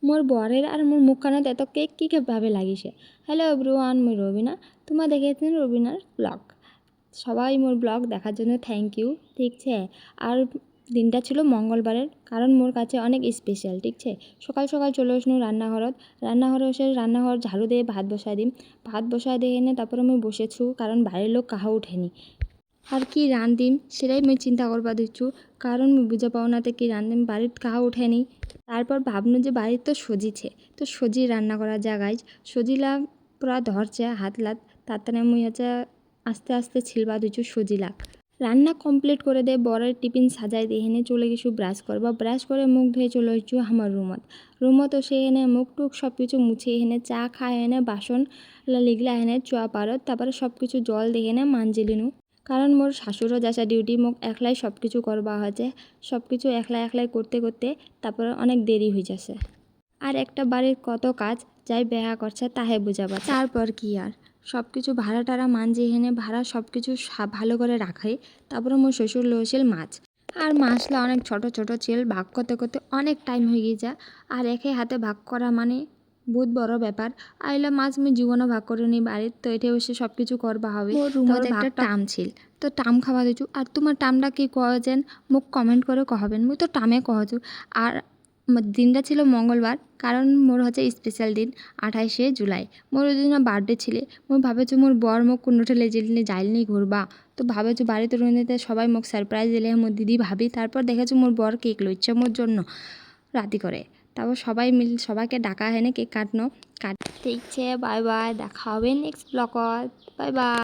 মোর বরের আর মোর মুখখানত এত কেক ভাবে লাগিছে। হ্যালো এভরিওয়ান, মুই রবিনা। তোমরা দেখেছেন রবিনার ব্লগ। সবাই মোর ব্লগ দেখার জন্য থ্যাংক ইউ, ঠিক আছে। আর দিনটা ছিল মঙ্গলবারের, কারণ মোর কাছে অনেক স্পেশাল, ঠিক আছে। সকাল সকাল চলে আসনু রান্নাঘরে এসে রান্নাঘর ঝাড়ু দিয়ে ভাত বসাই দিম। ভাত বসাই দিয়ে এনে তারপরে আমি বসেছু, কারণ বাড়ির লোক কাহা উঠেনি। আর কি রান্ধিম সেটাই মুই চিন্তা করবা দিচ্ছু, কারণ মুই বুঝে পাও নাতে কি রান্ধিম, বাড়িত কাহা উঠেনি। তারপর ভাবনু যে বাড়ির তো সজিছে, তো সজি রান্না করা জায়গায় সজিলা পুরা ধরছে হাত লাত। তারপরে মুই হচ্ছে আস্তে আস্তে ছিলবা দিচ্ছু সজিলা। রান্না কমপ্লিট করে দে বরের টিফিন সাজাই দিয়ে হেনে চলে গেছু ব্রাশ করবা। ব্রাশ করে মুখ ধুয়ে চলে এসেছু আমার রুমত সে এনে মুখ টুক সব কিছু মুছিয়ে এনে চা খায় এনে বাসন লিগলা এনে চুয়া পারত, তারপরে সব কিছু জল দিয়ে এনে মানজিলিনু। কারণ মোর শাশুড়ও যাসা ডিউটি, মোক একলাই সব কিছু করবা হয়েছে। সব কিছু একলাই করতে করতে তারপরে অনেক দেরি হয়ে যাচ্ছে। আর একটা বাড়ির কত কাজ যাই বেহা করছে তাহে বুঝাবা। তারপর কি আর সব কিছু ভাড়া টাড়া মানজি হেনে ভাড়া সব কিছু ভালো করে রাখাই। তারপরে মোর শ্বশুর লইছিল মাছ, আর মাছলা অনেক ছোট ছোট ছিল। ভাগ করতে করতে অনেক টাইম হয়ে গিয়ে যা। আর একে হাতে ভাগ করা মানে বহুত বড় ব্যাপার। আইলা মাছ মুই জীবনও ভাগ করিনি বাড়ির, তো এটা বসে সব কিছু করবা হবে। মোর রুমত একটা টাম ছিল, তো টাম খাওয়া দিছু। আর তোমার টামটা কি কহেছেন মোক কমেন্ট করে কহবেন, মুই তো টামে কহছু। আর দিনটা ছিল মঙ্গলবার, কারণ মোর হচ্ছে স্পেশাল দিন 28শে জুলাই। মোর ওই দিন বার্থডে ছিল। মুই ভাবেছু মোর বর মোক কোনোঠে লেজিলনি যাইলনি ঘুরবা, তো ভাবেছু বাড়িতে রইতে সবাই মোক সারপ্রাইজ দিলে মোর দিদি ভাবি। তারপর দেখেছু মোর বর কেক লইচ্ছে মোর জন্য রাতি করে। তারপর সবাই সবাইকে ডাকা হেনে কেক কাটনো। ঠিক আছে, বাই বাই, দেখা হবে নেক্সট ব্লগত। Bye bye.